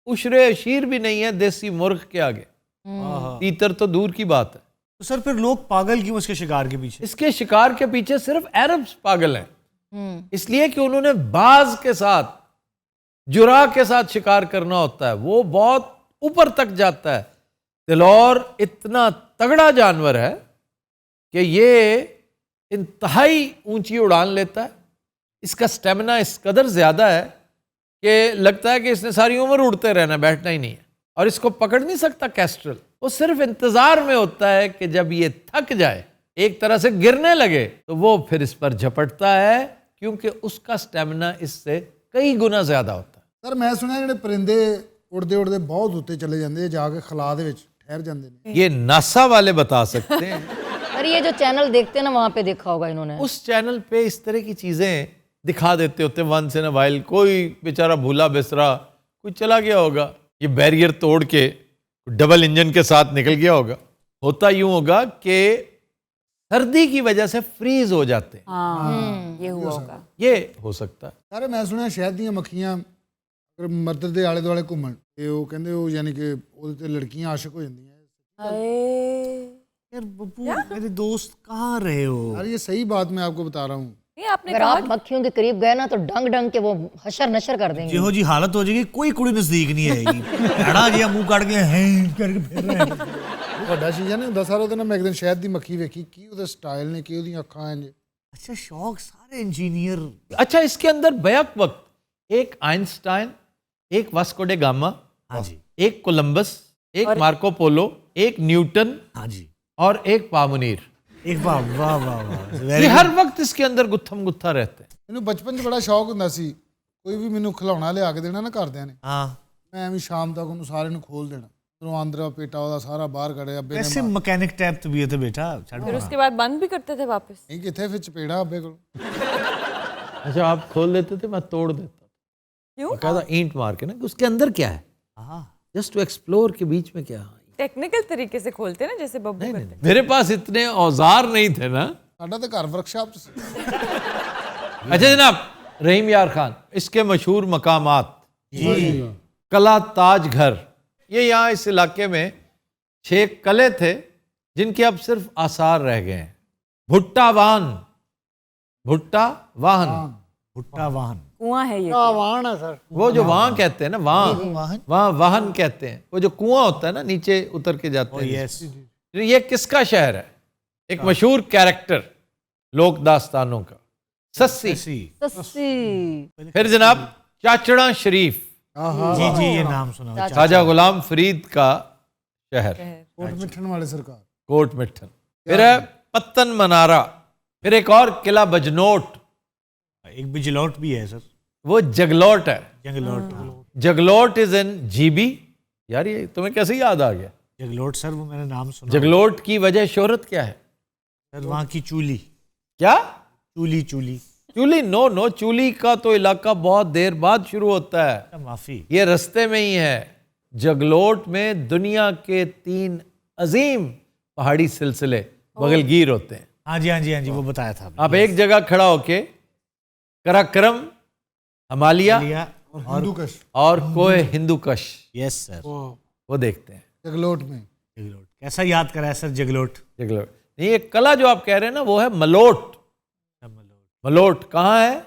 उशरे अशीर भी नहीं है देसी मुर्ग के आगे। तीतर तो दूर की बात है। तो सर फिर लोग पागल क्यों इसके शिकार के पीछे? इसके शिकार के पीछे सिर्फ अरब्स पागल हैं, इसलिए कि उन्होंने बाज के साथ, जुरा के साथ शिकार करना होता है। वो बहुत ऊपर तक जाता है। तिलौर इतना तगड़ा जानवर है कि ये इंतहाई ऊंची उड़ान लेता है। इसका स्टेमिना इस कदर ज्यादा है कि लगता है कि इसने सारी उम्र उड़ते रहना, बैठना ही नहीं है। और इसको पकड़ नहीं सकता कैस्ट्रल। वो सिर्फ इंतजार में होता है कि जब ये थक जाए, एक तरह से गिरने लगे, तो वो फिर इस पर झपटता है, क्योंकि उसका स्टेमिना इससे कई गुना ज्यादा होता है। सर मैं सुना जिहड़े परिंदे उड़ते उड़ते बहुत उत्ते चले जाते, जाके खला दे विच ठहर जाते हैं। ये नासा वाले बता सकते हैं। अरे ये जो चैनल देखते हैं ना, वहाँ पे देखा होगा इन्होंने। उस चैनल पे इस तरह की चीजें दिखा देते होते वंस इन अ वाइल। कोई बेचारा भूला बिसरा कोई चला गया होगा, ये बैरियर तोड़ के डबल इंजन के साथ निकल गया होगा। होता यूं होगा कि सर्दी की वजह से फ्रीज हो जाते हैं। ये हुआ होगा, ये हो सकता है। सारे मैं सुना शहद दी मक्खियां अगर मर्द दे आले दुआले घूमन ते वो कहंदे वो यानी कि ओदे ते लड़कियां आशिक हो जांदियां। यार बब्बू मेरे दोस्त कहाँ रहे हो? यार ये सही बात मैं आपको बता रहा हूँ। अगर आप मक्खियों के करीब गए ना तो डंग डंग के वो हशर नशर कर देंगे। जिहो जी हालत हो जाएगी, कोई कुड़ी नजदीक नहीं आएगी। भैड़ा जी मुंह काट के हैं करके फिर रहे हैं। ਵੱਡਾ ਚੀਜ਼ਾਂ नहीं ਹੁੰਦਾ सर। ਉਹਦੇ ਨਾਲ मैं एक दिन शहद ਦੀ ਮੱਖੀ ਵੇਖੀ, ਕੀ ਉਹਦਾ ਸਟਾਈਲ ਨੇ, ਕੀ ਉਹਦੀਆਂ ਅੱਖਾਂ ਇੰਜ। अच्छा शौक सारे इंजीनियर। अच्छा इसके अंदर बैक वक्त एक आइंस्टाइन, एक वास्को डे गामा, हाँ जी, एक कोलंबस, एक मार्को पोलो, एक न्यूटन, हाँ जी, और एक पामुनीर। एक वाह वाह वाह वाह। ये हर वक्त इसके अंदर गुत्थम गुत्था रहते हैं। ਮੈਨੂੰ ਬਚਪਨ 'ਚ ਬੜਾ ਸ਼ੌਕ ਹੁੰਦਾ ਸੀ, ਕੋਈ ਵੀ ਮੈਨੂੰ ਖਿਲਾਉਣਾ ਲਿਆ ਕੇ ਦੇਣਾ ਨਾ ਘਰਦਿਆਂ ਨੇ, हाँ ਮੈਂ ਐਵੇਂ ਸ਼ਾਮ ਤੱਕ ਉਹਨੂੰ ਸਾਰੇ ਨੂੰ ਖੋਲ ਦੇਣਾ। ਉਹ ਆਂਦਰਾ ਪੇਟਾ ਉਹਦਾ ਸਾਰਾ ਬਾਹਰ ਕੱਢਿਆ। ਅੱਬੇ ऐसे मैकेनिक टाइप तबीयत है बेटा। फिर उसके बाद बंद भी करते थे वापस? नहीं किथे फिर चपेड़ा अब्बे को। अच्छा आप खोल देते थे, मैं तोड़ देता। क्यों? कहता ईंट मार के ना कि उसके अंदर क्या है, जस्ट टू एक्सप्लोर के बीच में क्या है। टेक्निकल तरीके से खोलते ना, जैसे बब्बू करते। मेरे पास इतने औजार नहीं थे ना। साडा तो घर वर्कशॉप। अच्छा जनाब, रहीम यार खान, इसके मशहूर मकामात, कला ताज घर। ये यहाँ इस इलाके में 6 कले थे जिनके अब सिर्फ आसार रह गए हैं। भुट्टा वाहन, भुट्टा वाहन, भुट्टा वाहन कुआं है ये? वाहन है सर। वो जो वहां कहते हैं ना, वहां वाहन कहते हैं। वो जो कुआं होता है ना, नीचे उतर के जाते हैं। यस। ये किसका शहर है? एक मशहूर कैरेक्टर लोक दास्तानों का, सस्सी। सस्सी। फिर जनाब चाचड़ा शरीफ, जी जी ये नाम सुना। ख्वाजा गुलाम फरीद का शहर, कोट मिठन वाले सरकार, कोट मिठन। फिर है पत्तन मनारा। फिर एक और किला बजनोट, एक बिजलौट भी है सर। वो जगलोट है। Jaglot, Jaglot is in GB. यार ये तुम्हें कैसे याद आ गया? जगलोट सर वो मैंने नाम सुना। जगलोट की वजह शोहरत क्या है सर? वहाँ की चूली। क्या? चूली चूली चूली? नो, चूली का तो इलाका बहुत देर बाद शुरू होता है। माफी, ये रास्ते में ही है। जगलोट में दुनिया के 3 अजीम पहाड़ी सिलसिले बगलगीर होते हैं। हाँ जी हाँ जी हाँ जी, वो बताया था। आप एक जगह खड़ा होके कराक्रम, हिमालय और हिंदूकश और कोह हिंदूकश, यस सर, वो देखते हैं। जगलोट में जगलोट कैसा याद करा है सर? जगलोट जगलोट नहीं, ये कला जो आप कह रहे हैं ना वो है मलोट। मलोट कहाँ है?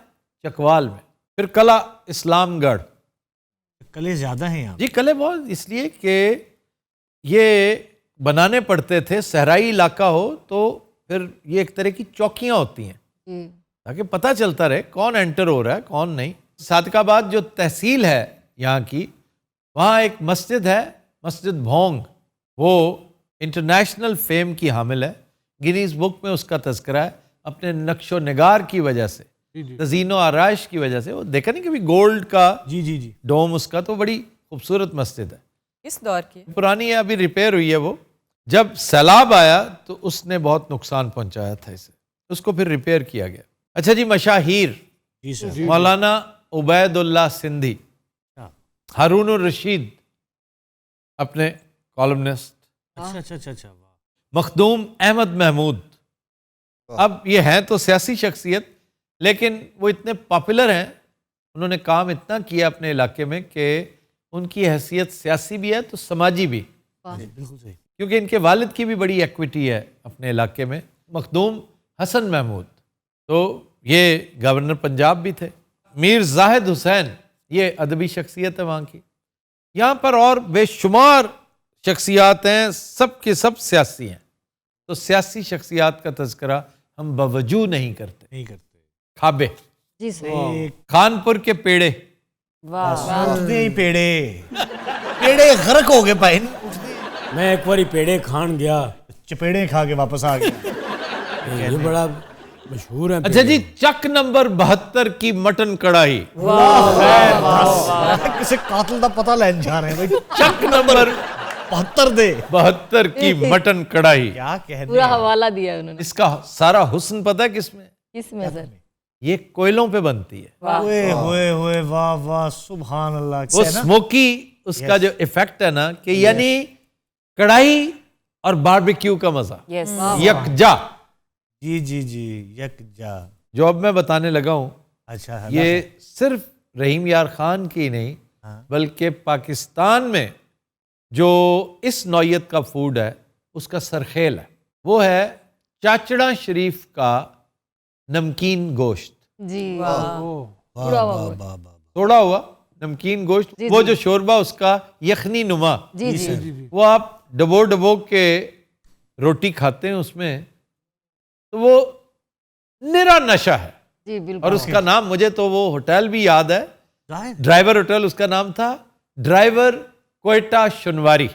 चकवाल में। फिर कला इस्लामगढ़। कले ज्यादा हैं यहाँ। जी कले बहुत, इसलिए कि ये बनाने पड़ते थे, सहराई इलाका हो तो फिर ये एक तरह की चौकियां होती हैं ताकि पता चलता रहे कौन एंटर हो रहा है कौन नहीं। सादिकाबाद जो तहसील है यहाँ की, वहाँ एक मस्जिद है, मस्जिद भोंग, वो इंटरनेशनल फेम की हामिल है। गिनीज बुक में उसका तज़किरा है अपने नक्शो निगार की वजह से, तज़ीनो आराइश की वजह से। वो देखा नहीं कभी गोल्ड का जी डोम उसका, तो बड़ी खूबसूरत मस्जिद है। किस दौर की? पुरानी है, अभी रिपेयर हुई है वो। जब सैलाब आया तो उसने बहुत नुकसान पहुंचाया था इसे, उसको फिर रिपेयर किया गया। अच्छा जी, मशाहीर मौलाना उबैदुल्लाह सिंधी, हारून रशीद अपने कॉलमनिस्ट, अच्छा मखदूम अहमद महमूद। अब ये हैं तो सियासी शख्सियत, लेकिन वो इतने पॉपुलर हैं, उन्होंने काम इतना किया अपने इलाके में कि उनकी हैसियत सियासी भी है तो समाजी भी। बिल्कुल सही। क्योंकि इनके वालिद की भी बड़ी एक्विटी है अपने इलाके में। मखदूम हसन महमूद, तो ये गवर्नर पंजाब भी थे। मीर जाहिद हुसैन, ये अदबी शख्सियत है वहाँ की। यहाँ पर और बेशुमार शख्सियात हैं, सब के सब सियासी हैं। तो सियासी शख्सियात का तज़किरा हम बवजू नहीं करते। खाबे जी सर। कानपुर के पेड़े, ही पेड़े गरक हो गए भाई। मैं एक बार पेड़े खान गया, चपेड़े खा के वापस आ गया। ये बड़ा मशहूर है। अच्छा जी, चक नंबर 72 की मटन कढ़ाई। किसी कातिल का पता लेने जा रहे हैं भाई। चक नंबर 72 की मटन कढ़ाई। क्या कहने, पूरा हवाला दिया है उन्होंने। इसका सारा हुस्न पता है किसमें? किसमें सर? ये कोयलों पे बनती है। ओए वाह वाह, सुभान अल्लाह। वो स्मोकी उसका जो इफेक्ट है ना, कि यानी कढ़ाई और बारबेक्यू का मजा यकजा। जी यकजा। जो अब मैं बताने लगा हूँ, अच्छा, ये सिर्फ रहीम यार खान की नहीं, बल्कि पाकिस्तान में जो इस नौयत का फूड है उसका सरखेल है। वो है चाचड़ा शरीफ का नमकीन गोश्त। जी तोड़ा हुआ नमकीन गोश्त, वो जो शोरबा उसका यखनी नुमा, वो आप डबो के रोटी खाते हैं उसमें, तो वो निरा नशा है। जी बिल्कुल। और उसका नाम, मुझे तो वो होटल भी याद है, ड्राइवर होटल उसका नाम था, ड्राइवर कोयटा शुनवारी।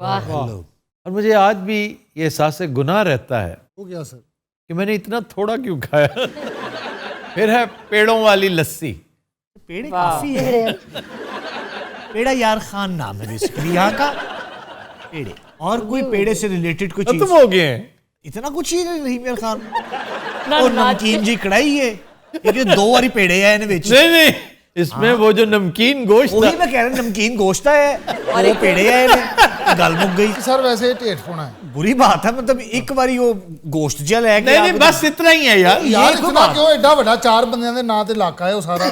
और मुझे आज भी ये एहसास गुनाह रहता है वो क्या सर कि मैंने इतना थोड़ा क्यों खाया। फिर है पेड़ों वाली लस्सी। पेड़े काफी है। पेड़ा यार खान नाम है बेसिकली यहाँ का। पेड़े और कोई पेड़े से रिलेटेड कुछ खत्म हो गए हैं, इतना कुछ ही नहीं मेरे खान। और नमकीन जी कढ़ाई है, ये 2 बारी पेड़े है इन्हें बेच। नहीं इसमें वो जो नमकीन गोश्त, वही मैं कह रहा हूँ, नमकीन गोश्त है और वो पेड़े है इन्हें। गल मुक गई सर। वैसे टेढ़ है, बुरी बात है, मतलब एक बारी वो गोश्त जल है। नहीं बस इतना ही है यार। इतना क्यों? एडा बड़ा 4 बंदियां दे नाम ते इलाका है वो सारा।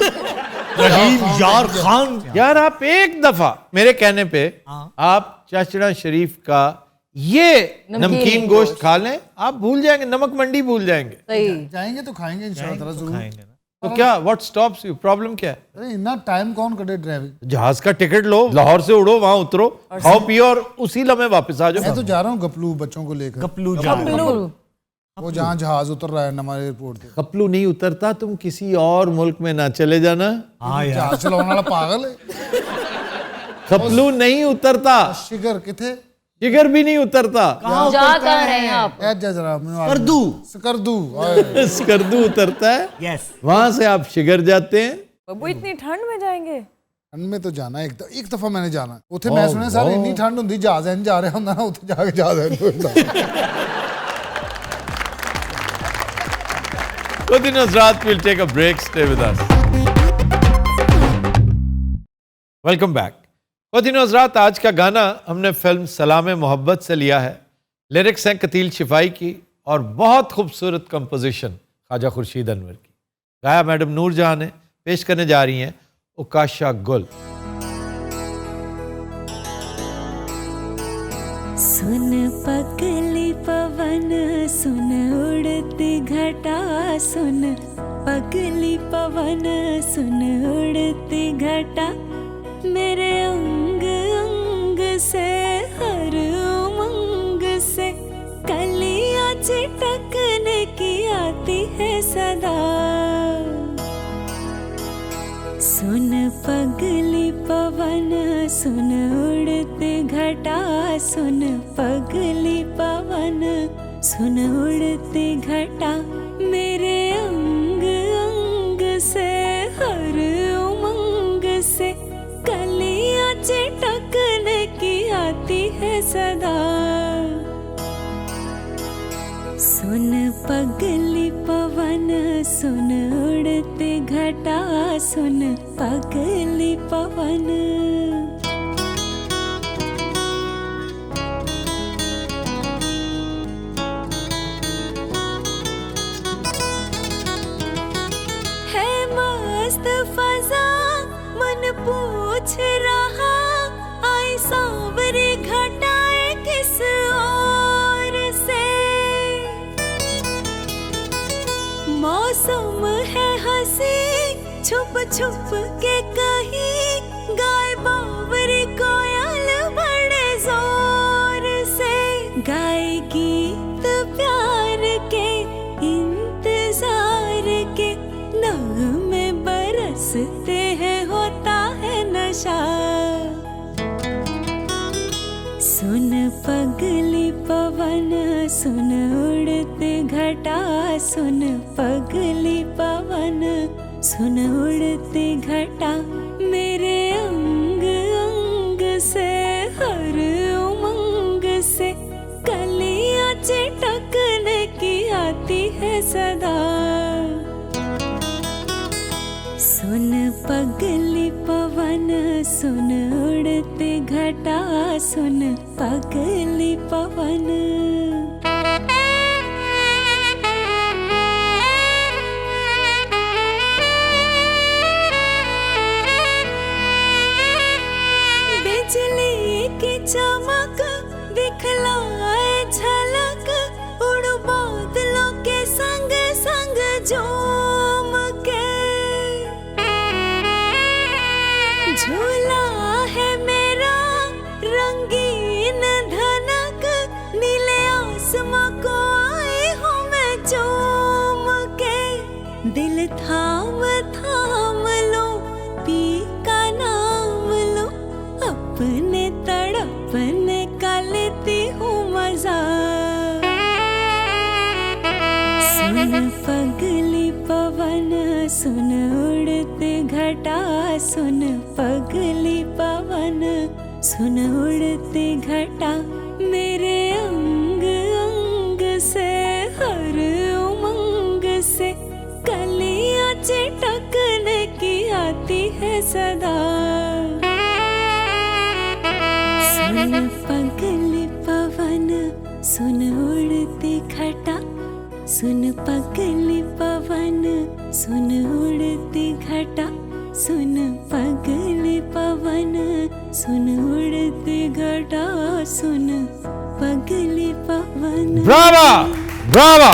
रहीम यार खान। यार आप एक दफा मेरे कहने पे आप चाचड़ा शरीफ का ये नमकीन गोश्त खा लें, आप भूल जाएंगे, नमक मंडी भूल जाएंगे। जाएंगे तो खाएंगे इंशाल्लाह जरूर। तो क्या व्हाट स्टॉप्स यू? प्रॉब्लम क्या है? अरे इतना टाइम कौन करे ड्राइविंग? जहाज का टिकट लो, लाहौर से उड़ो, वहां उतरो, खाओ पियो और उसी लम्हे वापस आ जाओ। मैं तो जा रहा हूँ गपलू बच्चों को लेकर। गपलू वो जहाँ जहाज उतर रहा है नमारे एयरपोर्ट पे। कपलू नहीं उतरता, तुम किसी और मुल्क में ना चले जाना। जहाज चलाने वाला पागल है। कपलू नहीं उतरता। शिगर किथे? शिगर भी नहीं उतरता। जा कहाँ रहे हैं आप? स्कर्दू उतरता है। यस, वहां से आप शिगर जाते हैं। बब्बू इतनी ठंड में जाएंगे? ठंड में तो जाना है, एक दफा मैंने जाना उथे। मैं सुना सर इतनी ठंड होंदी जहाज इंज जा रहा होंदा ना, उथे जाके जहाज इंज होंदा। Good evening, Hazrat. We'll take a break. Stay with us. Welcome back. Good evening, Hazrat. आज का गाना हमने फिल्म सलाम मोहब्बत से लिया है। लिरिक्स हैं कतील शिफाई की और बहुत खूबसूरत कंपोजिशन ख्वाजा खुर्शीद अनवर की। गाया मैडम नूरजहां ने, पेश करने जा रही हैं उकाशा गुल। सुन पगली पवन सुन उड़ती घटा सुन पगली पवन सुन उड़ती घटा मेरे अंग अंग से हर उमंग से कलियां चिटकने की आती है सदा सुन पगली पवन सुन उड़ती घटा सुन पगली पवन सुन उड़ती घटा मेरे अंग अंग से हर उमंग से कलियां चिटकने की आती है सदा सुन पगली पवन सुन उड़ती घटा सुन पगली पवन है मस्त फजा मन पूछ रहा आई सांवरी घटाए किस और से मौसम है हंसी छुप छुप के कहीं गाय बावरी कोयल बड़े जोर से गाय गीत प्यार के इंतजार के नगमे बरसते हैं होता है नशा सुन पगली पवन सुन उड़ती घटा सुन पगली पवन सुन उड़ती घटा मेरे अंग अंग से हर उमंग से कलियां चिटकने की आती है सदा सुन पगली पवन सुन उड़ती घटा सुन पगली पवन बिजली की चमक दिखलाए झलक उड़ बादलों के संग संग झूम के झूला है मेरा रंगीन धनक नीले आसमां को आई हूँ मैं चूम के दिल थाम थाम लो पी का नाम लो अपने तड़पने का लेती हूँ मजा सुन पगली पवन सुन उड़ती घटा सुन पगली पवन सुन उड़ती घटा मेरे अंग अंग से हर उमंग से कलियां चिटकने की आती है सदा सुन पगली पवन सुन उड़ती घटा सुन पगली पवन सुन उड़ती घटा सुन पगली पवन सुन उड़ती घटा सुन पगली पवन ब्रावा ब्रावा